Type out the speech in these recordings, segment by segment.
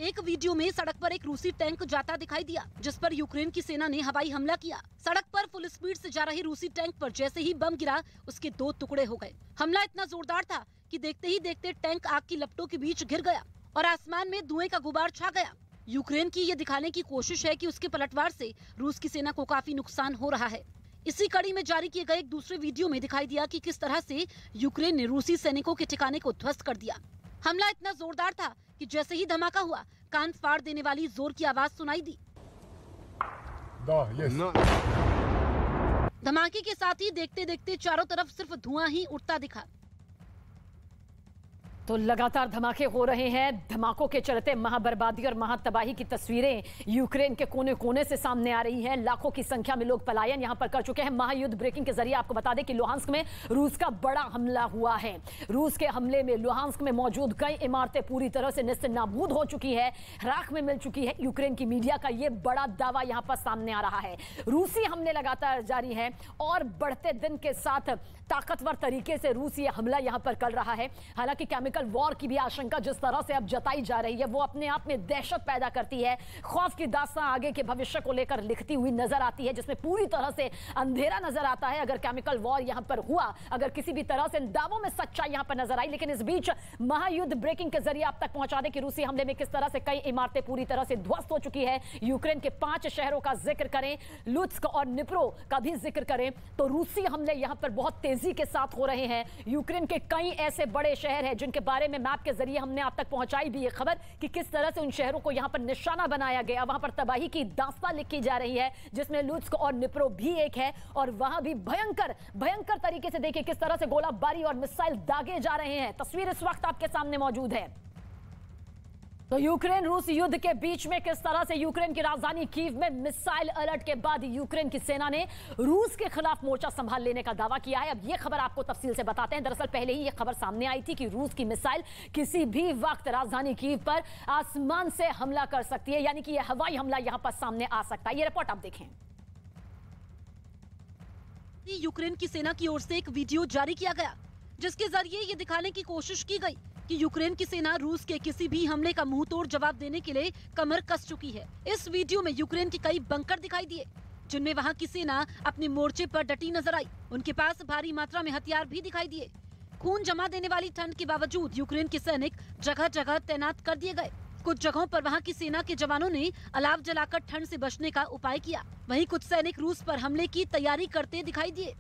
एक वीडियो में सड़क पर एक रूसी टैंक जाता दिखाई दिया, जिस पर यूक्रेन की सेना ने हवाई हमला किया। सड़क पर फुल स्पीड से जा रही रूसी टैंक पर जैसे ही बम गिरा, उसके 2 टुकड़े हो गए। हमला इतना जोरदार था कि देखते ही देखते टैंक आग की लपटों के बीच घिर गया और आसमान में धुएं का गुबार छा गया। यूक्रेन की ये दिखाने की कोशिश है कि उसके पलटवार से रूस की सेना को काफी नुकसान हो रहा है। इसी कड़ी में जारी किए गए एक दूसरे वीडियो में दिखाई दिया कि किस तरह से यूक्रेन ने रूसी सैनिकों के ठिकाने को ध्वस्त कर दिया। हमला इतना जोरदार था कि जैसे ही धमाका हुआ, कान फाड़ देने वाली जोर की आवाज सुनाई दी। धमाके के साथ ही देखते देखते चारों तरफ सिर्फ धुआं ही उठता दिखा। तो लगातार धमाके हो रहे हैं। धमाकों के चलते महाबर्बादी और महातबाही की तस्वीरें यूक्रेन के कोने कोने से सामने आ रही हैं। लाखों की संख्या में लोग पलायन यहां पर कर चुके हैं। महायुद्ध ब्रेकिंग के जरिए आपको बता दें कि लुहांस्क में रूस का बड़ा हमला हुआ है। रूस के हमले में लुहांस्क में मौजूद कई इमारतें पूरी तरह से नेस्त नाबूद हो चुकी है, राख में मिल चुकी है। यूक्रेन की मीडिया का यह बड़ा दावा यहां पर सामने आ रहा है। रूसी हमले लगातार जारी हैं और बढ़ते दिन के साथ ताकतवर तरीके से रूस ये हमला यहां पर कर रहा है। हालांकि केमिकल वॉर की भी आशंका जिस तरह से अब जताई जा रही है, वो अपने आप में दहशत पैदा करती है। खौफ की दास्तां आगे के भविष्य को लेकर लिखती हुई नजर आती है, जिसमें पूरी तरह से अंधेरा नजर आता है अगर केमिकल वॉर यहां पर हुआ, अगर किसी भी तरह से दावों में सच्चाई यहां पर नजर आई। लेकिन इस बीच महायुद्ध ब्रेकिंग के जरिए आप तक पहुंचा दें कि रूसी हमले में किस तरह से कई इमारतें पूरी तरह से ध्वस्त हो चुकी है। यूक्रेन के 5 शहरों का जिक्र करें, लुत्स्क और निप्रो का भी जिक्र करें, तो रूसी हमले यहां पर बहुत तेजी के साथ हो रहे हैं। यूक्रेन के कई ऐसे बड़े शहर हैं जिनके बारे में मैप के जरिए हमने आप तक पहुंचाई भी ये खबर कि किस तरह से उन शहरों को यहां पर निशाना बनाया गया। वहां पर तबाही की दास्तां लिखी जा रही है, जिसमें लुत्स्क और निप्रो भी एक है और वहां भी भयंकर तरीके से देखिए किस तरह से गोलाबारी और मिसाइल दागे जा रहे हैं। तस्वीर इस वक्त आपके सामने मौजूद है। तो यूक्रेन रूस युद्ध के बीच में किस तरह से यूक्रेन की राजधानी कीव में मिसाइल अलर्ट के बाद यूक्रेन की सेना ने रूस के खिलाफ मोर्चा संभाल लेने का दावा किया है। अब यह खबर आपको तफसील से बताते हैं। दरअसल पहले ही यह खबर सामने आई थी कि रूस की मिसाइल किसी भी वक्त राजधानी कीव पर आसमान से हमला कर सकती है, यानी कि यह हवाई हमला यहां पर सामने आ सकता है। यह रिपोर्ट आप देखें। यूक्रेन की सेना की ओर से एक वीडियो जारी किया गया, जिसके जरिए ये दिखाने की कोशिश की गई कि यूक्रेन की सेना रूस के किसी भी हमले का मुंह तोड़ जवाब देने के लिए कमर कस चुकी है। इस वीडियो में यूक्रेन के कई बंकर दिखाई दिए, जिनमें वहां की सेना अपने मोर्चे पर डटी नजर आई। उनके पास भारी मात्रा में हथियार भी दिखाई दिए। खून जमा देने वाली ठंड के बावजूद यूक्रेन के सैनिक जगह जगह तैनात कर दिए गए। कुछ जगहों पर वहां की सेना के जवानों ने अलाव जलाकर ठंड से बचने का उपाय किया। वहीं कुछ सैनिक रूस पर हमले की तैयारी करते दिखाई दिए।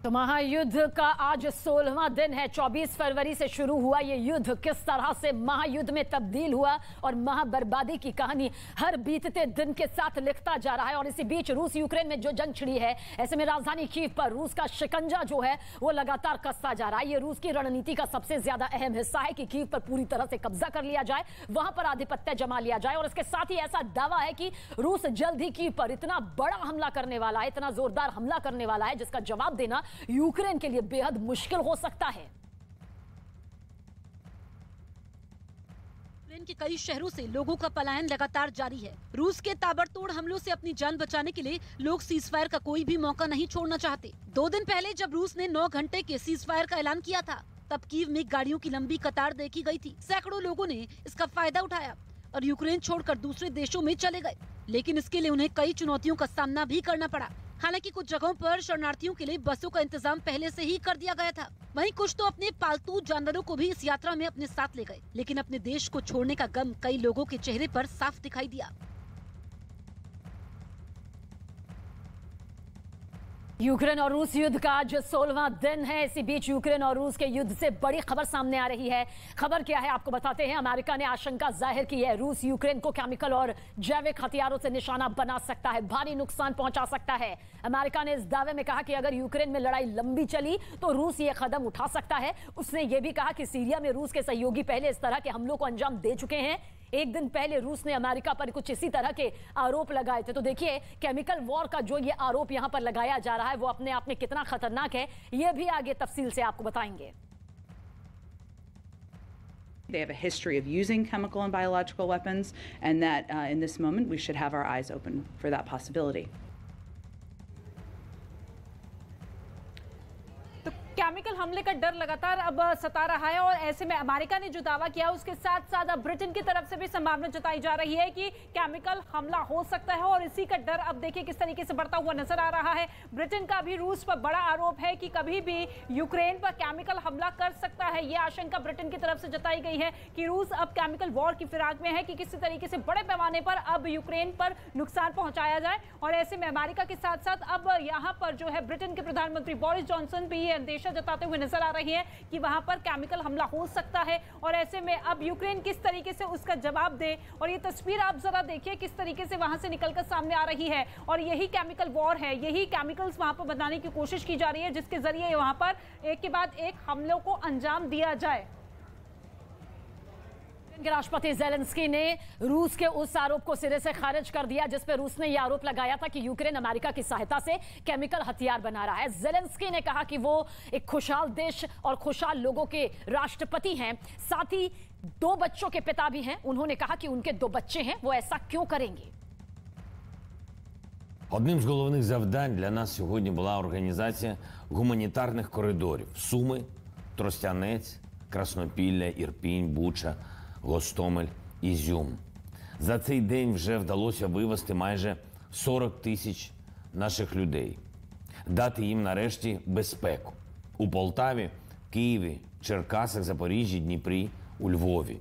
तो महायुद्ध का आज 16वां दिन है। 24 फरवरी से शुरू हुआ ये युद्ध किस तरह से महायुद्ध में तब्दील हुआ और महाबर्बादी की कहानी हर बीतते दिन के साथ लिखता जा रहा है। और इसी बीच रूस यूक्रेन में जो जंग छिड़ी है, ऐसे में राजधानी कीव पर रूस का शिकंजा जो है वो लगातार कसता जा रहा है। ये रूस की रणनीति का सबसे ज्यादा अहम हिस्सा है कि कीव पर पूरी तरह से कब्जा कर लिया जाए, वहां पर आधिपत्य जमा लिया जाए। और इसके साथ ही ऐसा दावा है कि रूस जल्द ही कीव पर इतना बड़ा हमला करने वाला है, इतना जोरदार हमला करने वाला है, जिसका जवाब देना यूक्रेन के लिए बेहद मुश्किल हो सकता है। यूक्रेन के कई शहरों से लोगों का पलायन लगातार जारी है। रूस के ताबड़तोड़ हमलों से अपनी जान बचाने के लिए लोग सीजफायर का कोई भी मौका नहीं छोड़ना चाहते। 2 दिन पहले जब रूस ने 9 घंटे के सीजफायर का ऐलान किया था, तब कीव में गाड़ियों की लंबी कतार देखी गई थी। सैकड़ों लोगों ने इसका फायदा उठाया और यूक्रेन छोड़कर दूसरे देशों में चले गए। लेकिन इसके लिए उन्हें कई चुनौतियों का सामना भी करना पड़ा। हालांकि कुछ जगहों पर शरणार्थियों के लिए बसों का इंतजाम पहले से ही कर दिया गया था। वहीं कुछ तो अपने पालतू जानवरों को भी इस यात्रा में अपने साथ ले गए। लेकिन अपने देश को छोड़ने का गम कई लोगों के चेहरे पर साफ दिखाई दिया। यूक्रेन और रूस युद्ध का आज 16वां दिन है। इसी बीच यूक्रेन और रूस के युद्ध से बड़ी खबर सामने आ रही है। खबर क्या है आपको बताते हैं। अमेरिका ने आशंका जाहिर की है रूस यूक्रेन को केमिकल और जैविक हथियारों से निशाना बना सकता है, भारी नुकसान पहुंचा सकता है। अमेरिका ने इस दावे में कहा कि अगर यूक्रेन में लड़ाई लंबी चली तो रूस ये कदम उठा सकता है। उसने ये भी कहा कि सीरिया में रूस के सहयोगी पहले इस तरह के हमलों को अंजाम दे चुके हैं। एक दिन पहले रूस ने अमेरिका पर कुछ इसी तरह के आरोप लगाए थे। तो देखिए केमिकल वॉर का जो ये आरोप यहां पर लगाया जा रहा है वो अपने आप में कितना खतरनाक है, ये भी आगे तफसील से आपको बताएंगे। They have a history of using chemical and biological weapons, and that in this moment we should have our eyes open for that possibility. Chemical हमले हमले का डर लगातार अब सता रहा है और ऐसे में अमेरिका ने जो दावा किया उसके साथ साथ अब ब्रिटेन की तरफ से भी संभावना जताई जा रही है कि केमिकल हमला हो सकता है और इसी का डर अब देखिए किस तरीके से बढ़ता हुआ नजर आ रहा है। ब्रिटेन का भी रूस पर बड़ा आरोप है कि कभी भी यूक्रेन पर केमिकल हमला कर सकता है। यह आशंका ब्रिटेन की तरफ से जताई गई है कि रूस अब केमिकल वॉर की फिराक में है कि किसी तरीके से बड़े पैमाने पर अब यूक्रेन पर नुकसान पहुंचाया जाए। और ऐसे में अमेरिका के साथ साथ अब यहां पर जो है ब्रिटेन के प्रधानमंत्री बोरिस जॉनसन भी ये अंदेशा जताते हुए नजर आ रही है कि वहां पर केमिकल हमला हो सकता है। और ऐसे में अब यूक्रेन किस तरीके से उसका जवाब दे, और ये तस्वीर आप जरा देखिए किस तरीके से वहां से निकलकर सामने आ रही है। और यही केमिकल वॉर है, यही केमिकल्स वहां पर बनाने की कोशिश की जा रही है जिसके जरिए वहां पर एक के बाद एक हमलों को अंजाम दिया जाए। राष्ट्रपति ज़ेलेंस्की ने रूस के उस आरोप को सिरे से खारिज कर दिया जिस पर रूस ने यह आरोप लगाया था कि यूक्रेन अमेरिका की सहायता से केमिकल हथियार बना रहा है। ज़ेलेंस्की ने कहा कि वो एक खुशहाल देश और खुशहाल लोगों के राष्ट्रपति हैं, साथ ही 2 बच्चों के पिता भी हैं। उन्होंने कहा कि उनके 2 बच्चे हैं, वो ऐसा क्यों करेंगे। Одним з головних завдань для нас сьогодні була організація гуманітарних коридорів Суми, Тростянець, Краснопілля, Ірпінь, Буча, Гостомель, Ізюм. За цей день вже вдалося вивезти майже 40 тисяч наших людей, дати їм нарешті безпеку у Полтаві, Києві, Черкасах, Запоріжжі, Дніпрі, у Львові.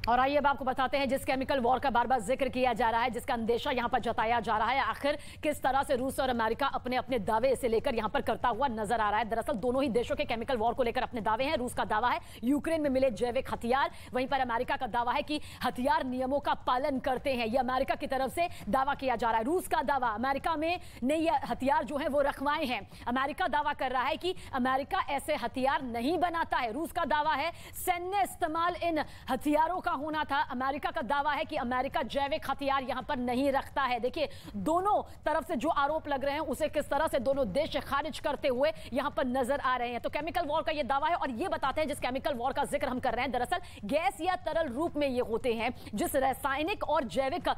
और आइए अब आपको बताते हैं जिस केमिकल वॉर का बार बार जिक्र किया जा रहा है, जिसका अंदेशा यहां पर जताया जा रहा है, आखिर किस तरह से रूस और अमेरिका अपने अपने दावे इसे लेकर यहां पर करता हुआ नजर आ रहा है। दरअसल दोनों ही देशों के केमिकल वॉर को लेकर अपने दावे हैं। रूस का दावा है यूक्रेन में मिले जैविक हथियार, वहीं पर अमेरिका का दावा है कि हथियार नियमों का पालन करते हैं। यह अमेरिका की तरफ से दावा किया जा रहा है। रूस का दावा, अमेरिका में ने ये हथियार जो है वो रखवाए हैं। अमेरिका दावा कर रहा है कि अमेरिका ऐसे हथियार नहीं बनाता है। रूस का दावा है सैन्य इस्तेमाल इन हथियारों का होना था। अमेरिका का दावा है कि अमेरिका जैविक हथियार यहां पर नहीं रखता है। देखिए दोनों तरफ से जो आरोप लग रहे हैं उसे किस तरह से दोनों देश खारिज करते हुए यहां पर नजर आ रहे हैं। तो केमिकल वॉर का ये दावा है और ये बताते हैं जिस केमिकल वॉर का जिक्र हम कर रहे हैं, दरअसल गैस या तरल रूप में ये होते हैं। जिस रासायनिक और जैविक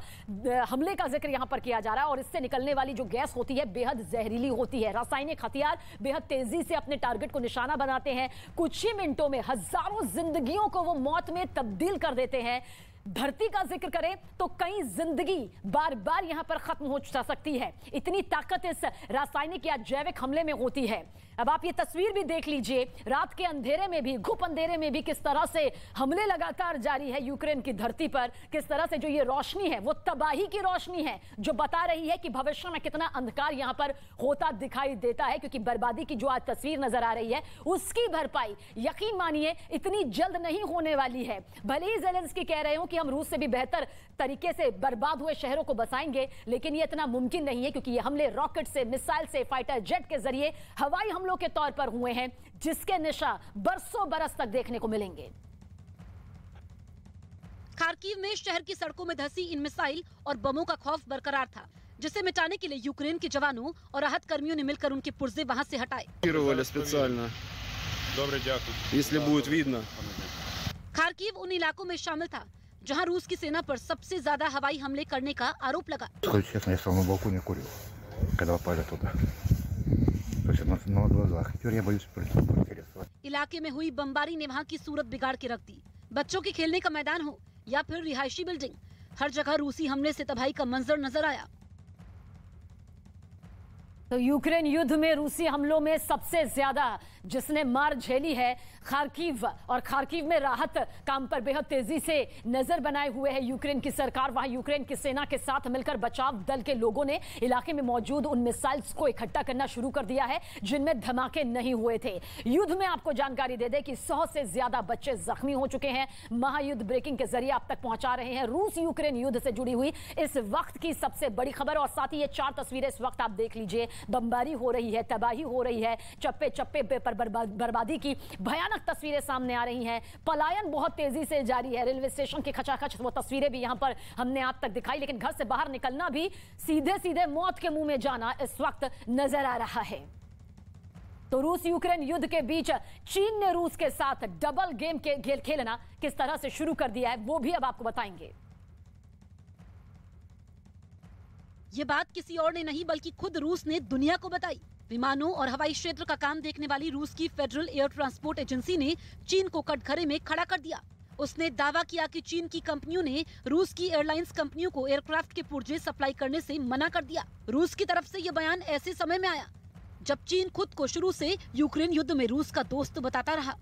हमले का जिक्र यहां पर किया जा रहा है और इससे निकलने वाली जो गैस होती है बेहद जहरीली होती है। रासायनिक हथियार बेहद तेजी से अपने टारगेट को निशाना बनाते हैं। कुछ ही मिनटों में हजारों जिंदगियों को वो मौत में तब्दील कर देते हैं। धरती का जिक्र करें तो कई जिंदगी बार बार यहां पर खत्म हो सकती है। इतनी ताकत इस रासायनिक या जैविक हमले में होती है। अब आप ये तस्वीर भी देख लीजिए, रात के अंधेरे में भी, घुप अंधेरे में भी किस तरह से हमले लगातार जारी है यूक्रेन की धरती पर। किस तरह से जो ये रोशनी है वो तबाही की रोशनी है जो बता रही है कि भविष्य में कितना अंधकार यहां पर होता दिखाई देता है, क्योंकि बर्बादी की जो आज तस्वीर नजर आ रही है उसकी भरपाई यकीन मानिए इतनी जल्द नहीं होने वाली है। भले ही ज़ेलेंस्की कह रहे हो कि हम रूस से भी बेहतर तरीके से बर्बाद हुए शहरों को बसाएंगे, लेकिन ये इतना मुमकिन नहीं है क्योंकि ये हमले रॉकेट से, मिसाइल से, फाइटर जेट के जरिए हवाई हमलों के तौर पर हुए हैं जिसके निशा बरसों बरस तक देखने को मिलेंगे। खार्किव में शहर की सड़कों में धंसी इन मिसाइल और बमों का खौफ बरकरार था, जिसे मिटाने के लिए यूक्रेन के जवानों और राहत कर्मियों ने मिलकर उनके पुर्जे वहां से हटाए। खार्किव उन इलाकों में शामिल था जहां रूस की सेना पर सबसे ज्यादा हवाई हमले करने का आरोप लगा। इलाके में हुई बमबारी ने वहां की सूरत बिगाड़ के रख दी। बच्चों के खेलने का मैदान हो या फिर रिहायशी बिल्डिंग, हर जगह रूसी हमले से तबाही का मंजर नजर आया। तो यूक्रेन युद्ध में रूसी हमलों में सबसे ज्यादा जिसने मार झेली है खार्किव, और खार्किव में राहत काम पर बेहद तेजी से नजर बनाए हुए है यूक्रेन की सरकार। वहां यूक्रेन की सेना के साथ मिलकर बचाव दल के लोगों ने इलाके में मौजूद उन मिसाइल्स को इकट्ठा करना शुरू कर दिया है जिनमें धमाके नहीं हुए थे। युद्ध में आपको जानकारी दे दे कि 100 से ज्यादा बच्चे जख्मी हो चुके हैं। महायुद्ध ब्रेकिंग के जरिए आप तक पहुंचा रहे हैं रूस यूक्रेन युद्ध से जुड़ी हुई इस वक्त की सबसे बड़ी खबर। और साथ ही ये 4 तस्वीरें इस वक्त आप देख लीजिए, बमबारी हो रही है, तबाही हो रही है, चप्पे चप्पे पर बर्बादी की भयानक तस्वीरें सामने आ रही हैं। पलायन बहुत तेजी से जारी है। रेलवे स्टेशन की खचाखच वो तस्वीरें भी यहां पर हमने आप तक दिखाई, लेकिन घर से बाहर निकलना भी सीधे सीधे मौत के मुंह में जाना इस वक्त नजर आ रहा है। तो रूस यूक्रेन युद्ध के बीच चीन ने रूस के साथ डबल गेम के खेलना किस तरह से शुरू कर दिया है वो भी अब आपको बताएंगे। ये बात किसी और ने नहीं बल्कि खुद रूस ने दुनिया को बताई। विमानों और हवाई क्षेत्र का काम देखने वाली रूस की फेडरल एयर ट्रांसपोर्ट एजेंसी ने चीन को कटघरे में खड़ा कर दिया। उसने दावा किया कि चीन की कंपनियों ने रूस की एयरलाइंस कंपनियों को एयरक्राफ्ट के पुर्जे सप्लाई करने से मना कर दिया। रूस की तरफ से ये बयान ऐसे समय में आया जब चीन खुद को शुरू से यूक्रेन युद्ध में रूस का दोस्त बताता रहा।